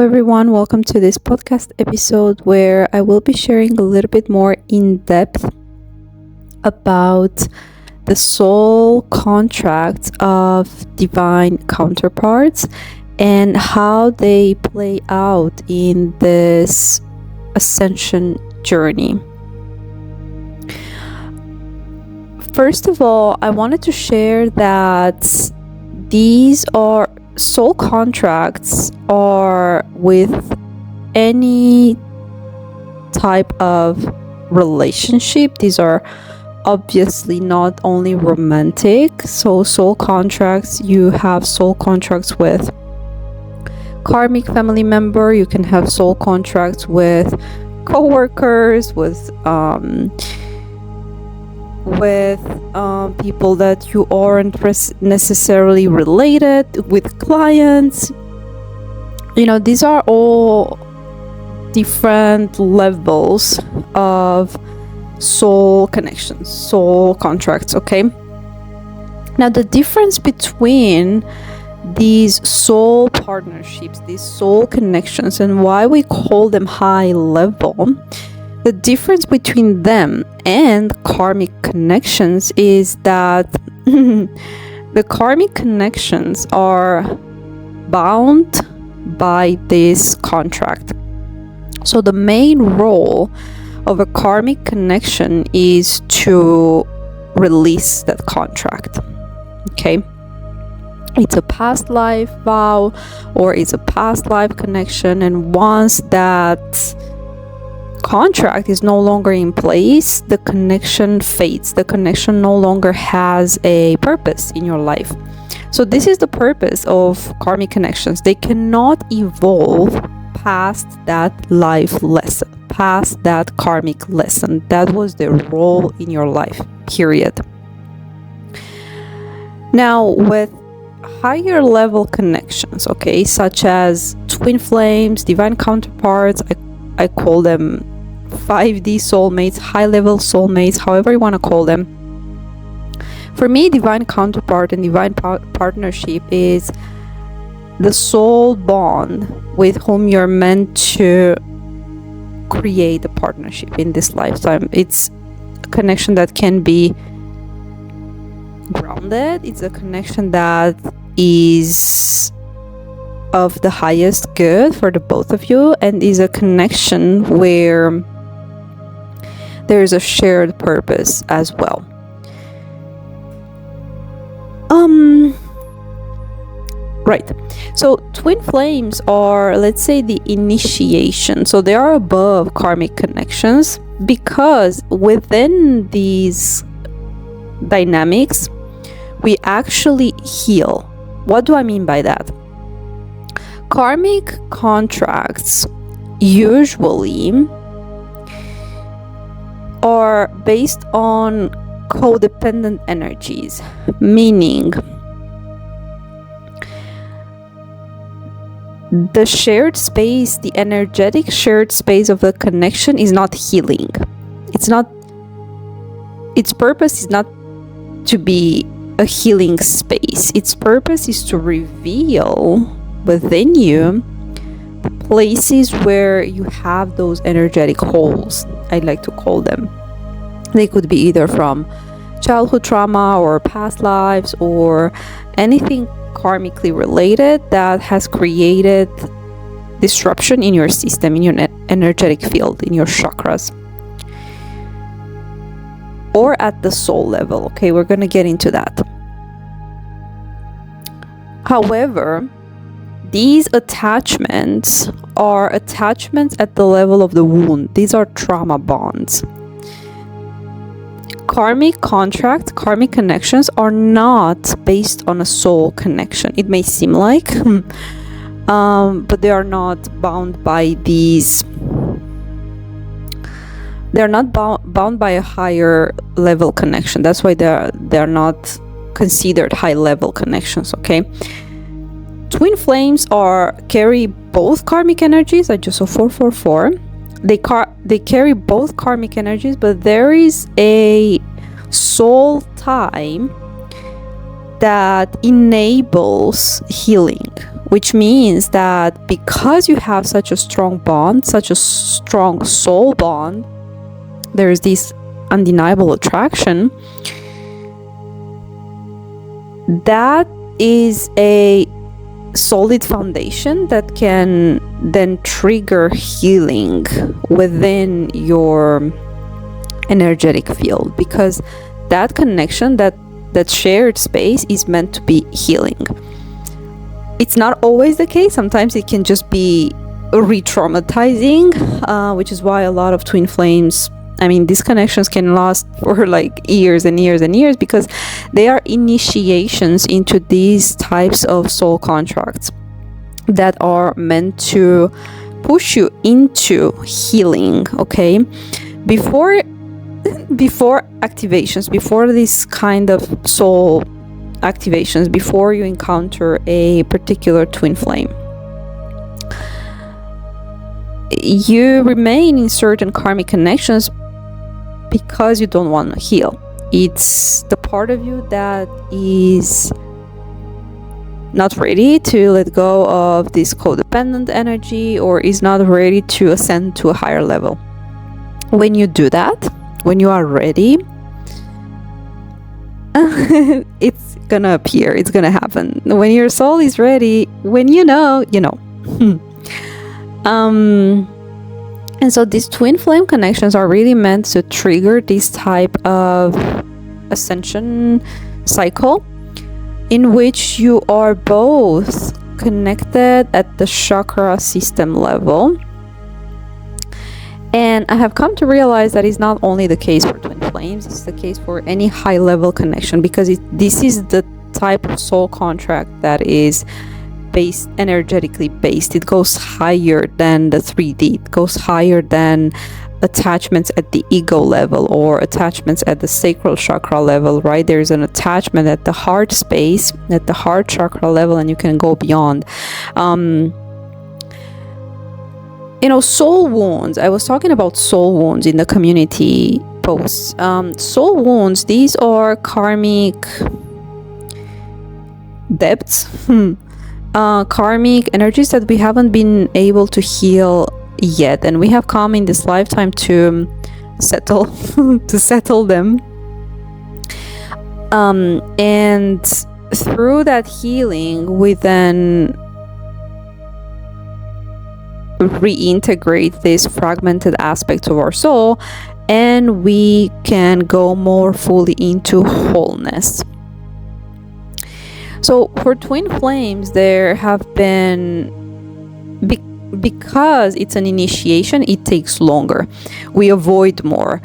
everyone. Welcome to this podcast episode where I will be sharing a little bit more in depth about the soul contracts of divine counterparts and how they play out in this ascension journey. First of all, I wanted to share that these are soul contracts are with any type of relationship. These are obviously not only romantic. So soul contracts, you have soul contracts with karmic family member, you can have soul contracts with co-workers, with people that you aren't necessarily related, with clients. These are all different levels of soul connections, soul contracts. Okay, now the difference between these soul partnerships, these soul connections, and why we call them high level, the difference between them and karmic connections is that the karmic connections are bound by this contract. So the main role of a karmic connection is to release that contract. Okay? It's a past life vow or it's a past life connection, and once that contract is no longer in place, the connection fades. The connection no longer has a purpose in your life. So this is the purpose of karmic connections. They cannot evolve past that life lesson, past that karmic lesson. That was their role in your life, period. Now, with higher level connections, okay, such as twin flames, divine counterparts, I call them 5D soulmates, high level soulmates, however you want to call them. For me, divine counterpart and divine partnership is the soul bond with whom you're meant to create a partnership in this lifetime. It's a connection that can be grounded. It's a connection that is of the highest good for the both of you, and is a connection where there is a shared purpose as well. Right. So twin flames are, let's say, the initiation. So they are above karmic connections because within these dynamics, we actually heal. What do I mean by that? Karmic contracts usually are based on codependent energies, meaning the shared space, the energetic shared space of the connection is not healing. Its purpose is not to be a healing space. Its purpose is to reveal within you the places where you have those energetic holes, I like to call them. They could be either from childhood trauma or past lives or anything karmically related that has created disruption in your system, in your energetic field, in your chakras, or at the soul level. Okay, we're going to get into that. However, these attachments are attachments at the level of the wound. These are trauma bonds. Karmic contracts, karmic connections are not based on a soul connection. It may seem like, but they are not bound by these. They're not bound by a higher level connection. That's why they're not considered high level connections. Okay. Twin flames carry both karmic energies. I just saw 444. They carry both karmic energies, but there is a soul tie that enables healing, which means that because you have such a strong bond, such a strong soul bond, there's this undeniable attraction. That is a solid foundation that can then trigger healing within your energetic field, because that connection, that shared space is meant to be healing. It's not always the case. Sometimes it can just be re-traumatizing, which is why a lot of twin flames, I mean, these connections can last for like years and years and years, because they are initiations into these types of soul contracts that are meant to push you into healing, okay? Before activations, before this kind of soul activations, before you encounter a particular twin flame, you remain in certain karmic connections because you don't want to heal. It's the part of you that is not ready to let go of this codependent energy, or is not ready to ascend to a higher level. When you do that, when you are ready, it's gonna appear, it's gonna happen. When your soul is ready, when you know, you know. And so these twin flame connections are really meant to trigger this type of ascension cycle, in which you are both connected at the chakra system level. And I have come to realize that is not only the case for twin flames, it's the case for any high level connection, because this is the type of soul contract that is based, energetically based. It goes higher than the 3D. It goes higher than attachments at the ego level or attachments at the sacral chakra level, right? There's an attachment at the heart space, at the heart chakra level, and you can go beyond. You know, soul wounds. I was talking about soul wounds in the community posts. Soul wounds, these are karmic debts, karmic energies that we haven't been able to heal yet, and we have come in this lifetime to settle to settle them. And through that healing, we then reintegrate this fragmented aspect of our soul, and we can go more fully into wholeness. So for twin flames, there have been, because it's an initiation, it takes longer. We avoid more.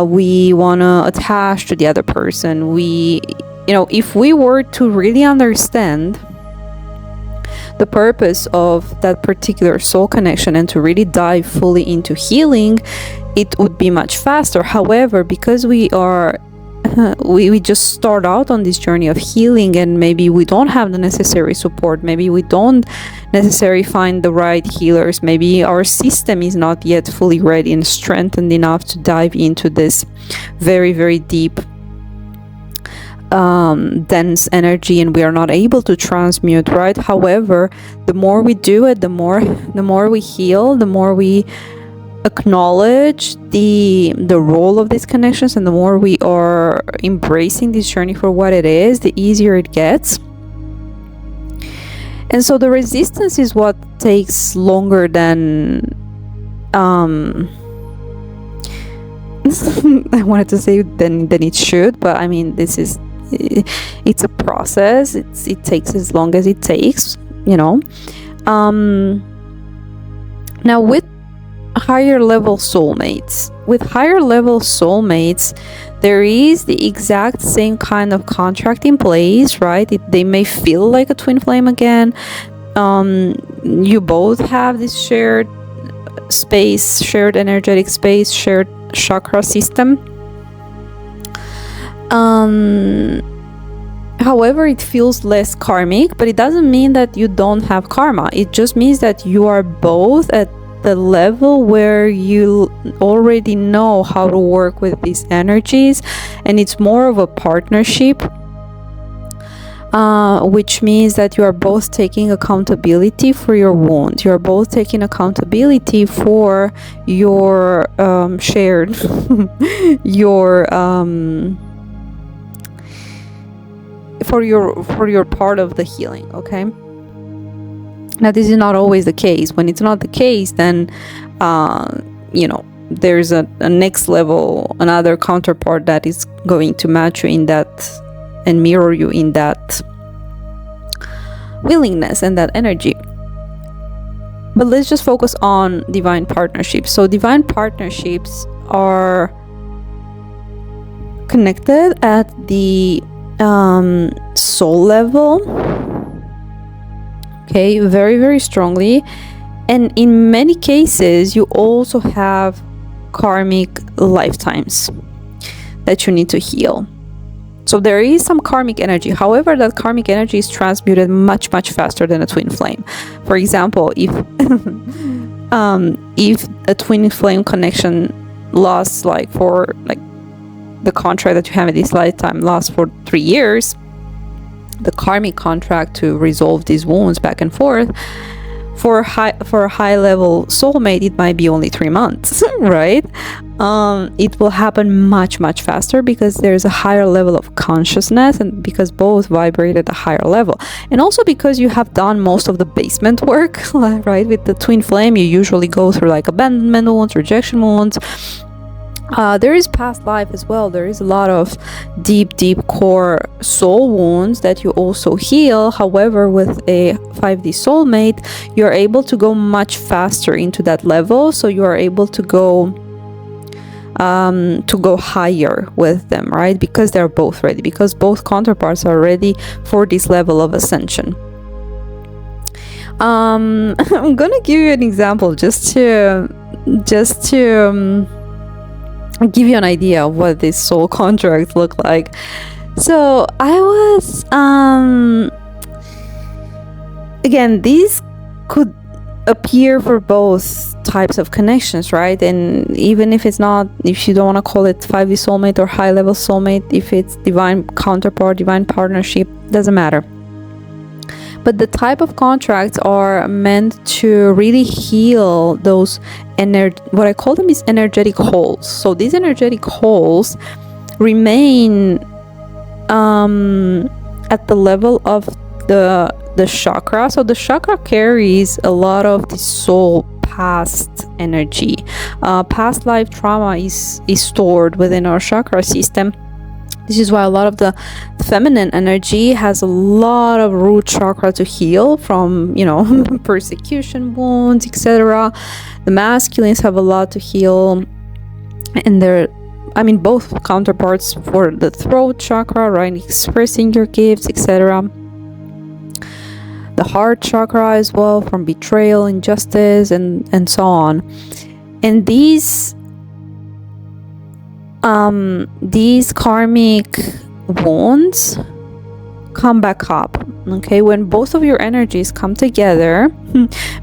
We want to attach to the other person. You know, if we were to really understand the purpose of that particular soul connection and to really dive fully into healing, it would be much faster. However, because we just start out on this journey of healing, and maybe we don't have the necessary support, maybe we don't necessarily find the right healers, maybe our system is not yet fully ready and strengthened enough to dive into this very, very deep, dense energy, and we are not able to transmute, right? However, the more we do it, the more we heal, the more we acknowledge the role of these connections, and the more we are embracing this journey for what it is, the easier it gets. And so the resistance is what takes longer than I wanted to say than it should, but I mean, it's a process. It takes as long as it takes, you know. Now with higher level soulmates, there is the exact same kind of contract in place, right? They may feel like a twin flame again. You both have this shared space, shared energetic space, shared chakra system. However, it feels less karmic, but it doesn't mean that you don't have karma. It just means that you are both at the level where you already know how to work with these energies, and it's more of a partnership. which means that you are both taking accountability for your wound. You are both taking accountability for your shared your for your part of the healing. Okay, now this is not always the case. When it's not the case, then there's a next level, another counterpart that is going to match you in that and mirror you in that willingness and that energy. But let's just focus on divine partnerships. So divine partnerships are connected at the soul level, okay, very, very strongly. And in many cases, you also have karmic lifetimes that you need to heal. So there is some karmic energy. However, that karmic energy is transmuted much, much faster than a twin flame. For example, if a twin flame connection lasts the contract that you have in this lifetime lasts for 3 years, the karmic contract to resolve these wounds back and forth, for a high level soulmate, it might be only 3 months, right? It will happen much, much faster because there's a higher level of consciousness, and because both vibrate at a higher level, and also because you have done most of the basement work, right? With the twin flame, you usually go through like abandonment wounds, rejection wounds. There is past life as well. There is a lot of deep core soul wounds that you also heal. However, with a 5D soulmate, you're able to go much faster into that level. So you are able to go higher with them, right? Because they're both ready, because both counterparts are ready for this level of ascension. I'm gonna give you an example just to give you an idea of what this soul contract look like. So I was again, these could appear for both types of connections, right? And even if it's not, if you don't want to call it 5D soulmate or high level soulmate, if it's divine counterpart, divine partnership, doesn't matter. But the type of contracts are meant to really heal those what I call them is energetic holes. So these energetic holes remain at the level of the chakra. So the chakra carries a lot of the soul past energy. Past life trauma is stored within our chakra system. This is why a lot of the feminine energy has a lot of root chakra to heal from, persecution wounds, etc. The masculines have a lot to heal, and both counterparts for the throat chakra, right, expressing your gifts, etc. The heart chakra as well, from betrayal, injustice, and so on. And these karmic wounds come back up, okay, when both of your energies come together,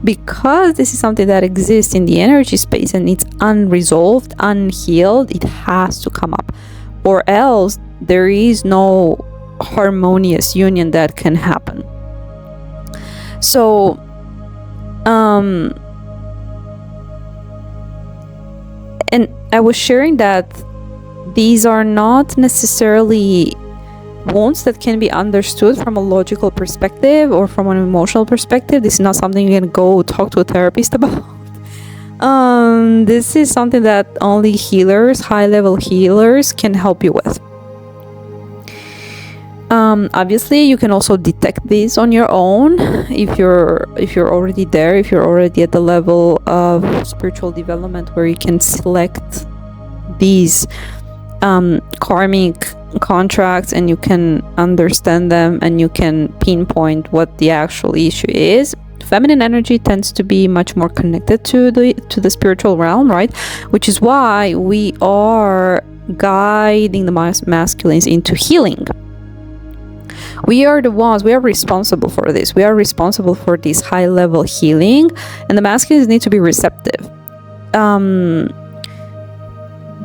because this is something that exists in the energy space and it's unresolved, unhealed. It has to come up, or else there is no harmonious union that can happen. So and I was sharing that these are not necessarily wounds that can be understood from a logical perspective or from an emotional perspective. This is not something you can go talk to a therapist about. This is something that only healers, high-level healers, can help you with. Obviously, you can also detect these on your own if you're already there, if you're already at the level of spiritual development where you can select these karmic contracts and you can understand them and you can pinpoint what the actual issue is. Feminine energy tends to be much more connected to the spiritual realm, right? Which is why we are guiding the masculines into healing. We are the ones, we are responsible for this. We are responsible for this high level healing, and the masculines need to be receptive.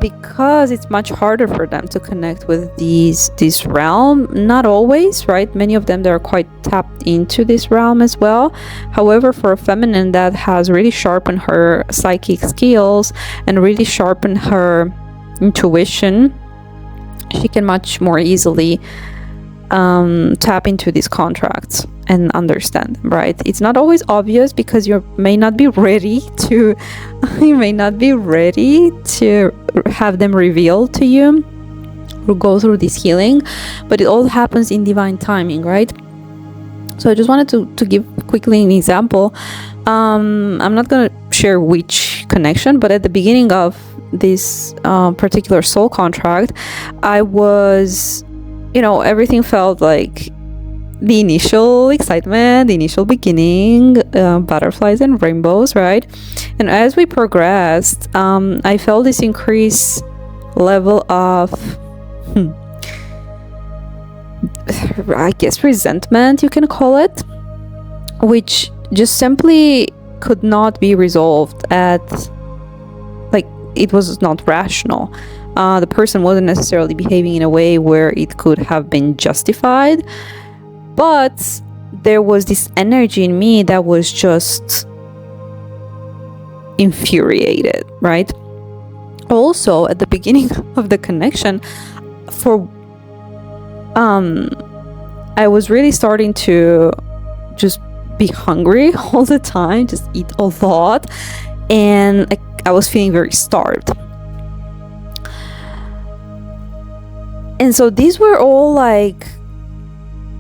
because it's much harder for them to connect with this realm. Not always, right? Many of them, they're quite tapped into this realm as well. However, for a feminine that has really sharpened her psychic skills and really sharpened her intuition, she can much more easily tap into these contracts and understand them, right? It's not always obvious because you may not be ready to have them revealed to you or go through this healing, but it all happens in divine timing, right? So I just wanted to give quickly an example. I'm not going to share which connection, but at the beginning of this particular soul contract, I was, everything felt like the initial excitement, the initial beginning, butterflies and rainbows, right? And as we progressed, I felt this increased level of, I guess, resentment, you can call it, which just simply could not be resolved it was not rational. The person wasn't necessarily behaving in a way where it could have been justified, but there was this energy in me that was just infuriated, right? Also, at the beginning of the connection, I was really starting to just be hungry all the time, just eat a lot, and I was feeling very starved. And so these were all like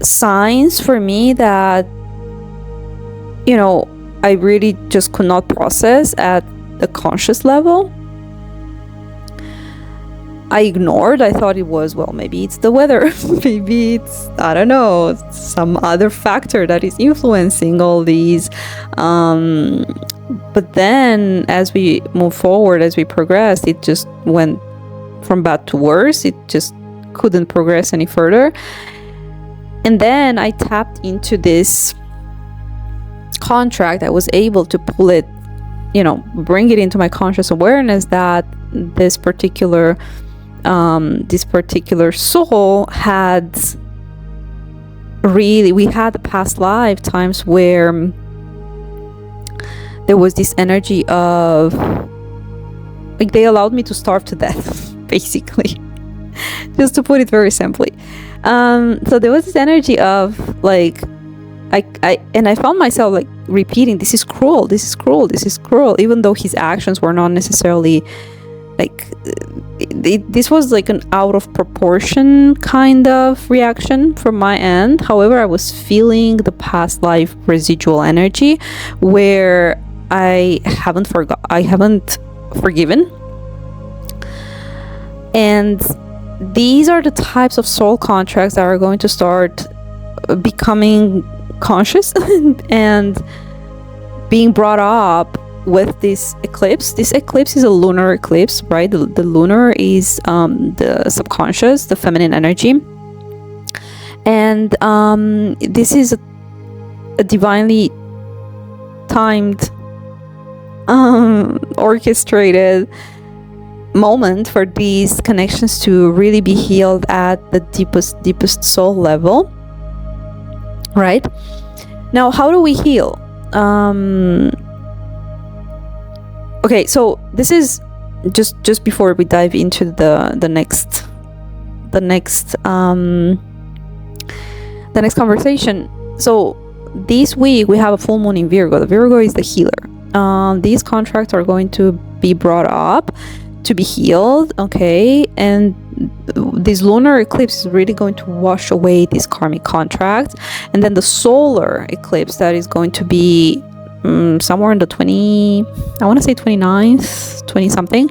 signs for me that, I really just could not process at the conscious level. I ignored. I thought it was, well, maybe it's the weather. Maybe it's, I don't know, some other factor that is influencing all these. But then as we move forward, as we progressed, it just went from bad to worse. It just couldn't progress any further. And then I tapped into this contract. I was able to pull it, bring it into my conscious awareness that this particular soul had really, we had past lifetimes where there was this energy of, like, they allowed me to starve to death, basically, just to put it very simply. So there was this energy of, like, I found myself, like, repeating, this is cruel, this is cruel, this is cruel, even though his actions were not necessarily, like, this was like an out of proportion kind of reaction from my end. However, I was feeling the past life residual energy where I haven't forgiven. And these are the types of soul contracts that are going to start becoming conscious and being brought up with this eclipse. This eclipse is a lunar eclipse, right? The lunar is the subconscious, the feminine energy. And this is a divinely timed, orchestrated moment for these connections to really be healed at the deepest soul level, right? Now, how do we heal? Okay, so this is just before we dive into the next conversation. So this week we have a full moon in Virgo. The Virgo is the healer. These contracts are going to be brought up to be healed, okay? And this lunar eclipse is really going to wash away these karmic contracts. And then the solar eclipse that is going to be somewhere in the 29th, 20 something,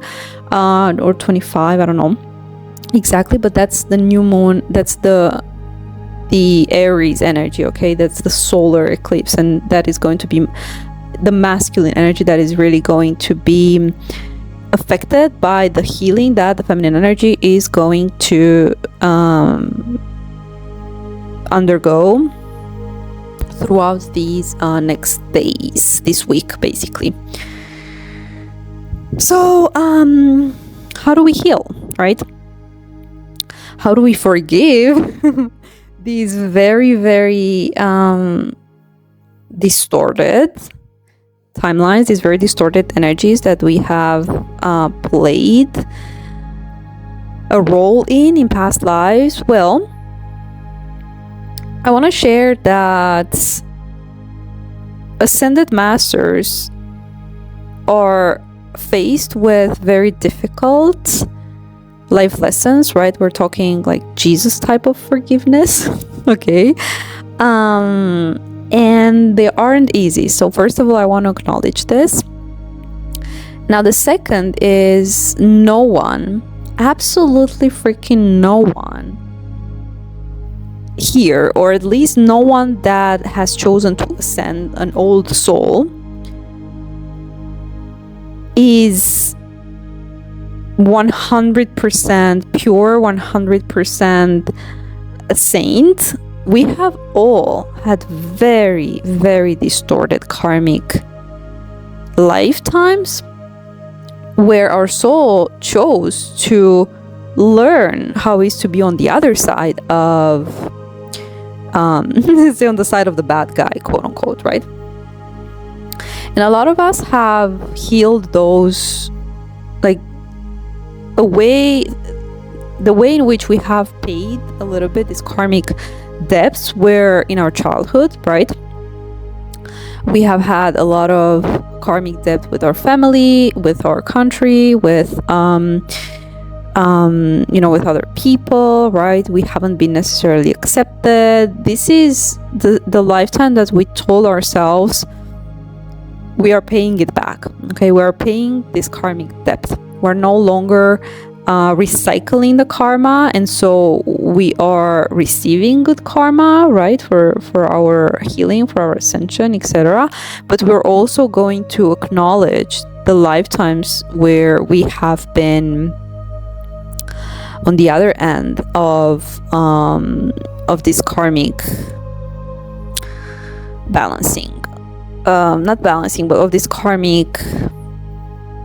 or 25, I don't know exactly, but that's the new moon, that's the Aries energy, okay? That's the solar eclipse, and that is going to be the masculine energy that is really going to be affected by the healing that the feminine energy is going to undergo throughout these next days, this week, basically. So how do we heal, right? How do we forgive these very, very distorted timelines, these very distorted energies that we have played a role in past lives? Well, I want to share that ascended masters are faced with very difficult life lessons, right? We're talking like Jesus type of forgiveness. Okay. And they aren't easy. So first of all, I want to acknowledge this. Now the second is no one, absolutely freaking no one here, or at least no one that has chosen to ascend an old soul, is 100% pure, 100% a saint. We have all had very, very distorted karmic lifetimes where our soul chose to learn how it is to be on the other side of say on the side of the bad guy, quote unquote, right? And a lot of us have healed those, like the way in which we have paid a little bit these karmic debts were in our childhood, right? We have had a lot of karmic debt with our family, with our country, with with other people, right? We haven't been necessarily accepted. This is the lifetime that we told ourselves we are paying it back. Okay, we are paying this karmic debt. We're no longer recycling the karma, and so we are receiving good karma, right, for our healing, for our ascension, etc. But we're also going to acknowledge the lifetimes where we have been on the other end of this karmic balancing, not balancing, but of this karmic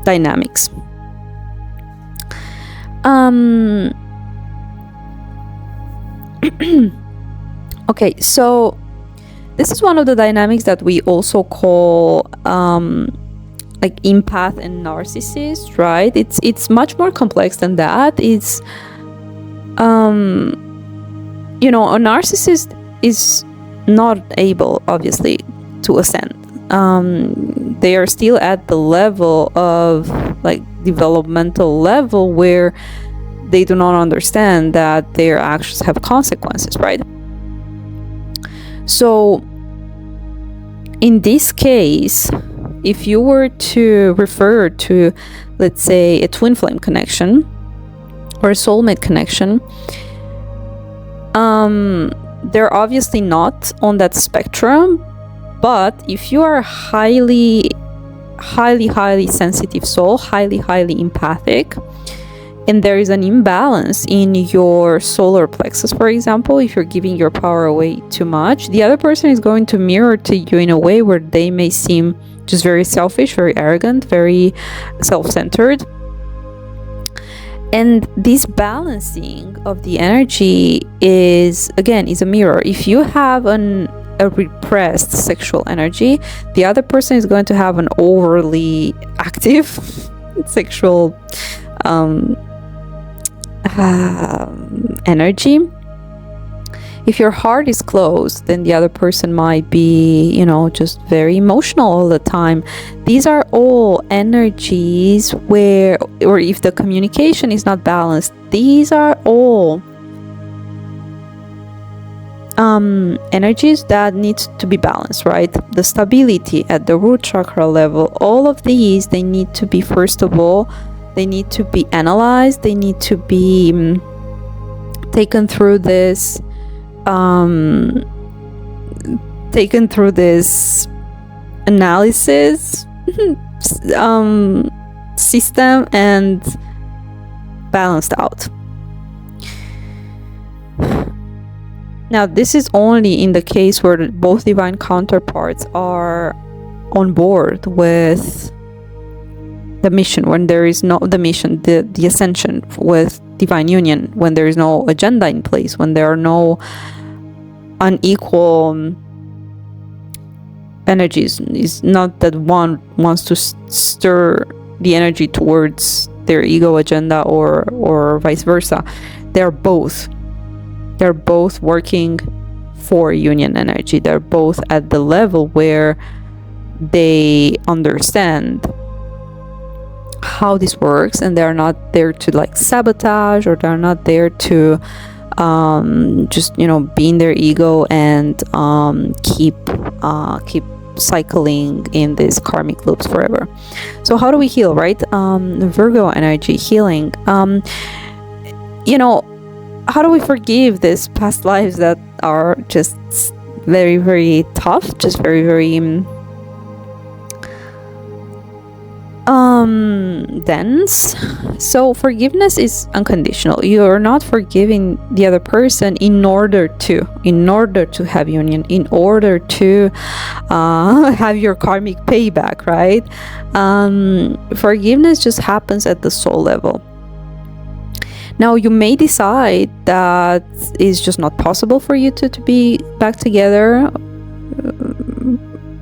dynamics. Okay, so this is one of the dynamics that we also call like empath and narcissist, right? It's much more complex than that. It's a narcissist is not able, obviously, to ascend. They are still at the level of like developmental level where they do not understand that their actions have consequences, right? So in this case, if you were to refer to, let's say, a twin flame connection or a soulmate connection, they're obviously not on that spectrum. But if you are a highly sensitive soul, highly empathic, and there is an imbalance in your solar plexus, for example, if you're giving your power away too much, the other person is going to mirror to you in a way where they may seem just very selfish, very arrogant, very self-centered. And this balancing of the energy is a mirror. If you have a repressed sexual energy, the other person is going to have an overly active sexual energy. If your heart is closed, then the other person might be, just very emotional all the time. These are all energies or if the communication is not balanced, these are all energies that need to be balanced, right? The stability at the root chakra level, all of these, they need to be, first of all, they need to be analyzed. They need to be taken through this analysis system and balanced out. Now, this is only in the case where both divine counterparts are on board with the mission, when there is no the mission, the ascension with divine union, when there is no agenda in place, when there are no unequal energies. It's not that one wants to stir the energy towards their ego agenda or vice versa. They're both working for union energy. They're both at the level where they understand how this works, and they're not there to like sabotage, or they're not there to just be in their ego and keep cycling in this karmic loops forever. So how do we heal, right? Virgo energy healing. How do we forgive these past lives that are just very, very tough, just very, very dense? So forgiveness is unconditional. You're not forgiving the other person in order to have union, in order to have your karmic payback, right? Forgiveness just happens at the soul level. Now, you may decide that it's just not possible for you to be back together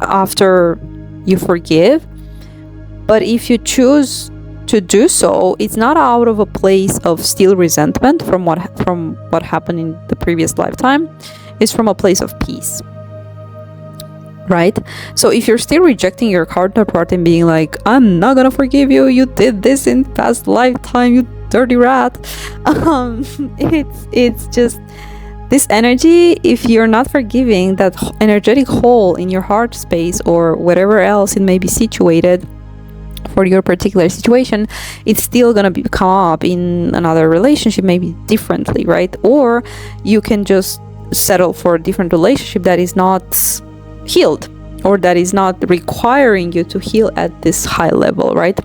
after you forgive. But if you choose to do so, it's not out of a place of still resentment from what happened in the previous lifetime. It's from a place of peace, right? So if you're still rejecting your counterpart and being like, I'm not gonna forgive you, you did this in past lifetime, you dirty rat, it's just this energy. If you're not forgiving that energetic hole in your heart space or whatever else it may be situated for your particular situation, it's still gonna come up in another relationship, maybe differently, right? Or you can just settle for a different relationship that is not healed, or that is not requiring you to heal at this high level, right?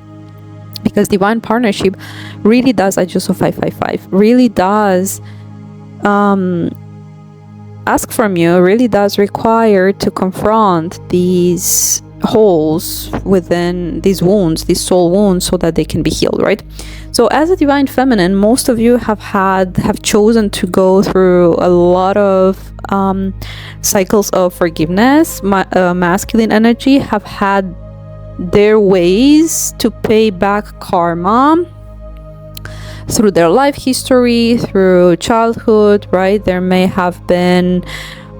Because divine partnership really does, I just saw 555, really does ask from you, really does require to confront these holes within these wounds, these soul wounds, so that they can be healed, right? So as a divine feminine, most of you have chosen to go through a lot of cycles of forgiveness. Masculine energy have had their ways to pay back karma through their life history, through childhood, right? There may have been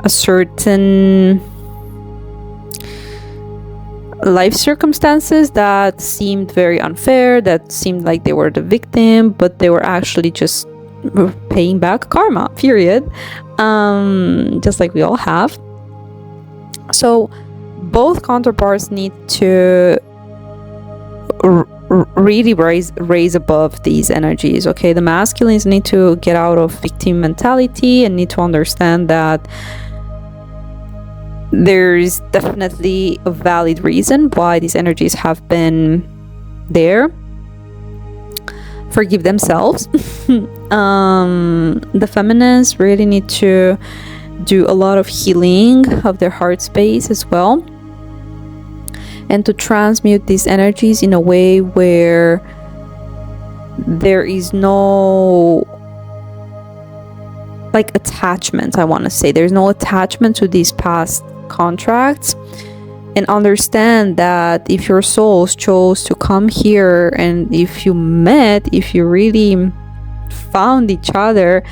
a certain life circumstances that seemed very unfair, that seemed like they were the victim, but they were actually just paying back karma, period. Just like we all have. So both counterparts need to really raise above these energies, okay? The masculines need to get out of victim mentality and need to understand that there's definitely a valid reason why these energies have been there. Forgive themselves. The feminines really need to do a lot of healing of their heart space as well, and to transmute these energies in a way where there is no like attachment. I want to say there's no attachment to these past contracts, and understand that if your souls chose to come here, and if you really found each other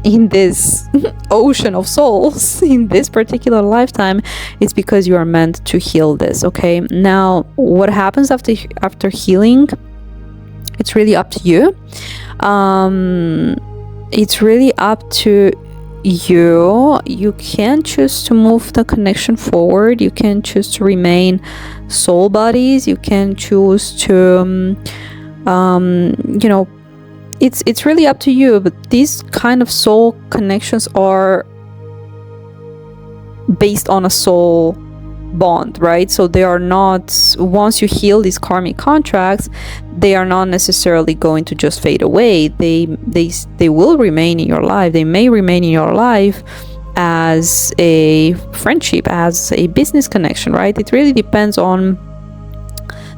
in this ocean of souls in this particular lifetime, it's because you are meant to heal this, okay? Now, what happens after healing, it's really up to you. It's really up to you. You can choose to move the connection forward. You can choose to remain soul bodies. You can choose to it's really up to you. But these kind of soul connections are based on a soul bond, right? So they are not, once you heal these karmic contracts, they are not necessarily going to just fade away. They will remain in your life. They may remain in your life as a friendship, as a business connection, right? It really depends on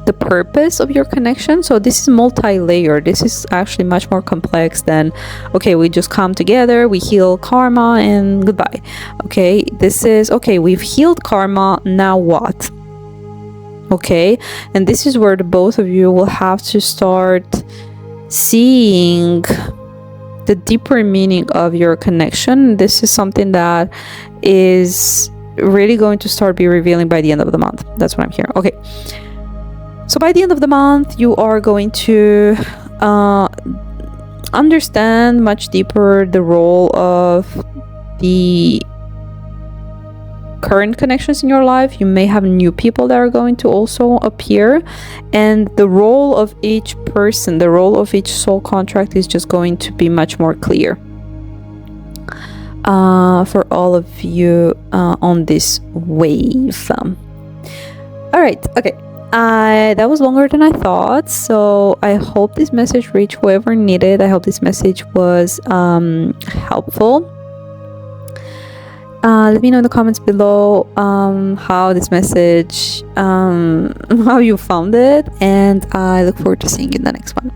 the purpose of your connection. So this is multi-layered. This is actually much more complex than, okay, we just come together, we heal karma, and goodbye. Okay, this is, okay, we've healed karma, now what? Okay, and this is where the both of you will have to start seeing the deeper meaning of your connection. This is something that is really going to start be revealing by the end of the month. That's what I'm hearing. Okay, so by the end of the month, you are going to understand much deeper the role of the current connections in your life. You may have new people that are going to also appear, and the role of each person, the role of each soul contract is just going to be much more clear for all of you on this wave. All right, okay, that was longer than I thought, so I hope this message reached whoever needed. I hope this message was helpful. Let me know in the comments below how this message, how you found it, and I look forward to seeing you in the next one.